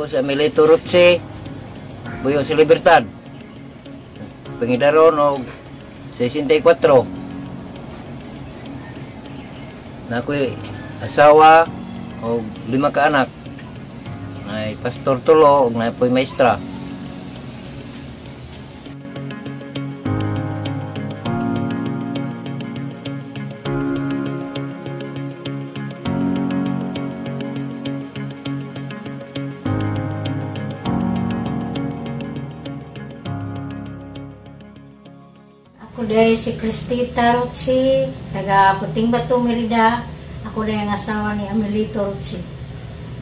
Ako sa Milito Rutsi, Buyo sa Libertad. Pangidaron og 64. Na ako'y asawa og 5 ka anak. May pastor tulo og napoy maestra. Ako dahil si Cristita Rutsi, taga Puting Batu, Merida. Ako dahil ang asawa ni Amelito Rutsi.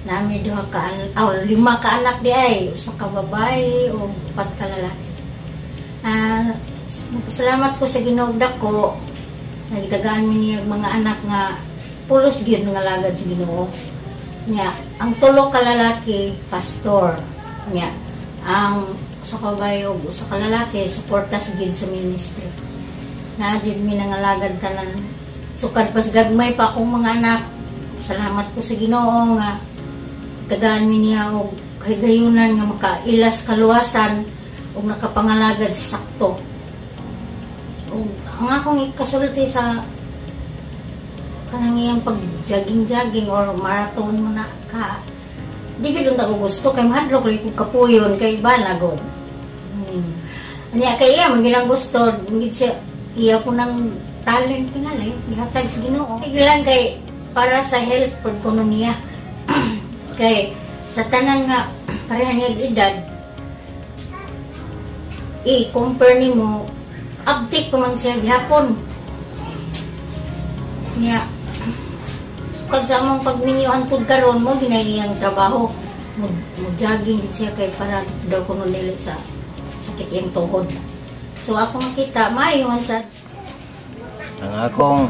Nami 5 ka anak di ay, usa ka babae o 4 ka lalaki. Salamat ko sa Ginoo dako. Nagitagaan mi niya mga anak nga pulos gyud nga lagad sa Ginoo. Nya, ang 3 ka lalaki pastor. Nya, ang usa ka babae o usa ka lalaki suportas gyud sa ministry. Na jud mi nangalagad tanan. Sukad pas gagmay pa akong mga anak. Salamat ko sa Ginoo nga tagaan mi niya og kahigayunan nga makailas kaluwasan og nakapangalagad sa sakto. Og ang akong ikasulti sa kanang iyang pag-jogging or marathon mo na ka, di gid ko gusto kay mahadlok lay ko kapuyon kay banagod. Anya kay iya man ginang gusto, gid siya iya po ng talent tingali gihatag sa Ginoo. Sige lang kay para sa health pud kuno niya. Kay sa tanan nga pareha niya edad i-compare nimo update pa man siya gihapon niya. Sukad sa among pagminyohan pud karon mo ginayang trabaho mo jogging siya kay para daw kuno dili sa sakit yung tuhod. So ako makita maayo man sad. Ang akong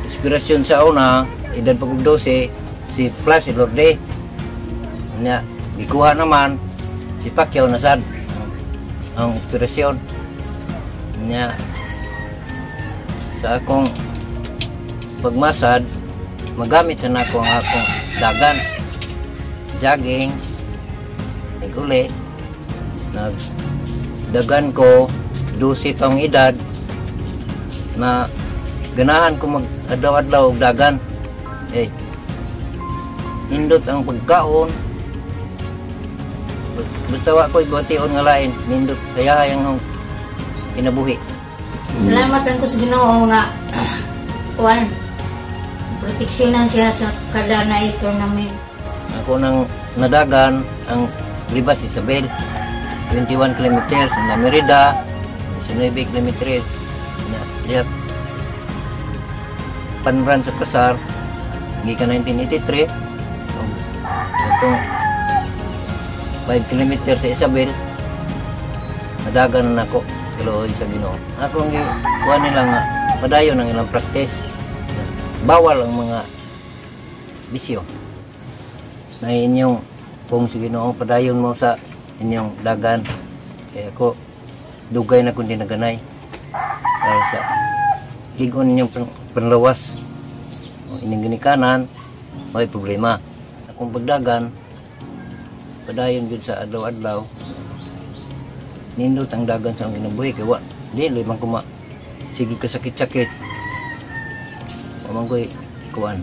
inspirasyon sa una, edad pagod 12, si Flash, si Lorde. Nya, gikuha naman, si Pacquiao na sad. Ang inspirasyon. Nya, sa akong pagmasad, magamit na ako ang akong dagan. Jogging, naguli, nagdagan ko, 12 taong edad, na ganahan ko mag-adlaw-adlaw og dagan. Nindot ang pagkaon. Basta wa ko'y bation nga lain. Nindot kaya ang kinabuhi. Salamat lang ko sa Ginoo nga kuan proteksyonan siya sa kada na tournament. Ako nang nadagan ang Libas Isabel, 21 kilometers na Merida, 19 kilometers na panran sa Kasar, gikan 1983. Itong 5 kilometers sa Isabel, nadagan na ako kiloy sa Ginoo. Akong kuha nila nga padayon ang ilang practice. Bawal ang mga bisyo. Na inyong kung sa Ginoo padayon mo sa inyong dagan. Kaya ako dugay na kundi naganay. Para sa ligon ninyong panlawas. Inyong ginikanan, may problema. Akong pagdagan, padayon dun sa adlaw-adlaw, nindot ang dagan sa akong kinabuhi. Kaya di limang kuma sige kasakit-sakit. Amang ko'y kuwan.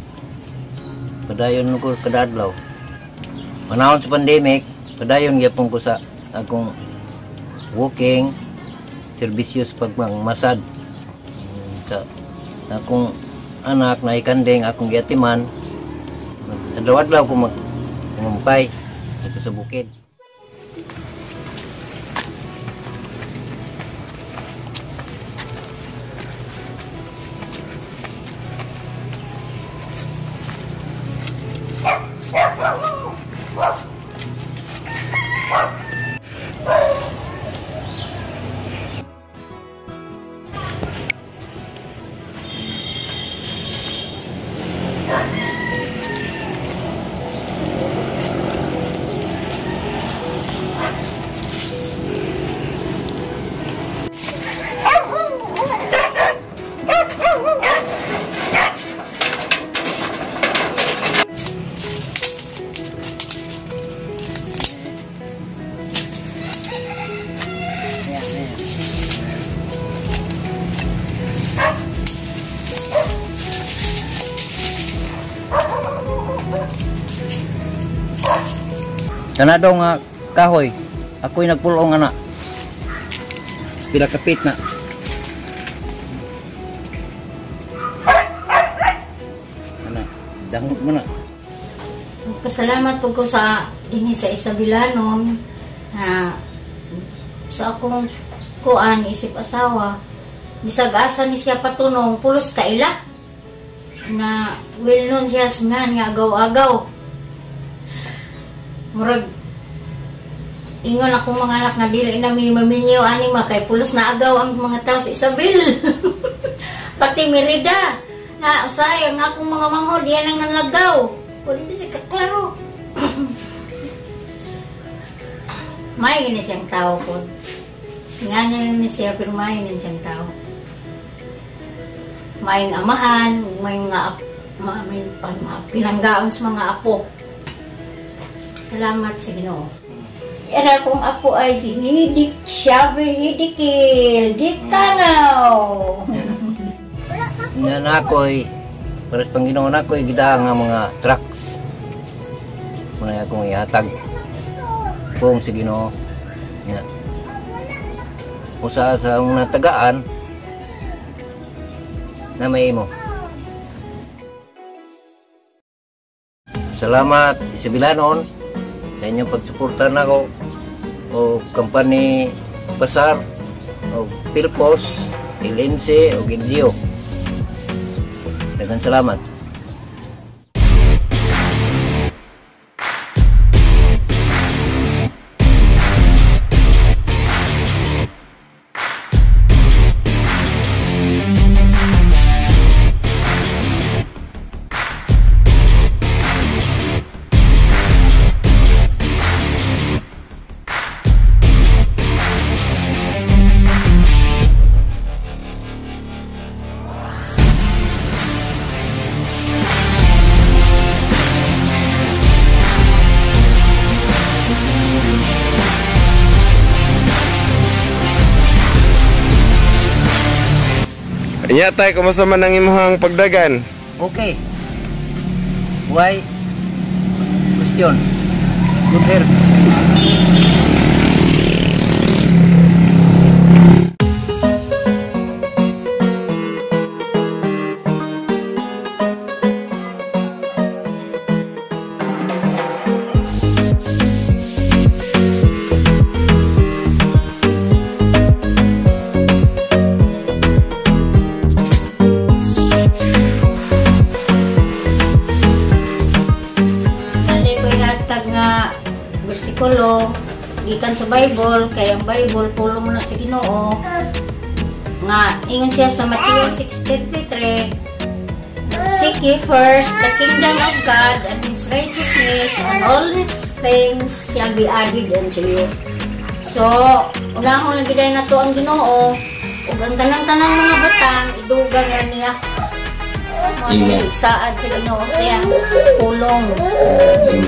Padayon ko kada adlaw. Panahon sa pandemic, padayon gyapon ko sa akong walking, serbisyos pagmangmasad. Sa akong anak na ikandeng akong giatiman, adlaw-adlaw ko magmumpay dito sa bukid. Kana daw nga kahoy. Ako'y nagpulong ana. Pila kapit na. Ana, dangot mo na. Pasalamat po ko sa dinhi sa Isabilanon sa akong kuan isip asawa. Bisag asa ni siya patunong pulos kaila na well known siya nga agaw-agaw. Murag ingon akong mga anak nga dili na may maminyo ani kay pulos na agaw ang mga tao sa Isabel. Pati Merida na sayang akong mga manghod yan ang lagaw. Wala din siya kaklaro. May gini siyang tao po. Ngayon ni siya pero may gini siyang tao. May amahan, may nga pinanggaon sa mga apo. Salamat sa Ginoo. Era kong apo ay si Hidik Shabe Hidikil Gikanaw. Yan ako'y pares Panginoon ako'y gida nga mga trucks. Muna akong ihatag. Kung si Ginoo. Yan. Usa sa mga tagaan na may imo. Salamat Isabilanon sa inyong pagsuporta na ko o company Pasar o Pilpos, LNC o Gildio. Daghang salamat. Iya tay, kumusta man ang imong pagdagan? Okay. Why? Question. Good health. Bersikulo gikan sa Bible kay ang Bible pulo mo na sa Ginoo nga ingon siya sa Matthew 6:33 seek ye first the kingdom of God and His righteousness and all these things shall be added unto you. So unahon lang giday nato ang Ginoo ug ang tanang mga butang idugang ra niya. Amen. Saad sa Ginoo siya pulong. Amen.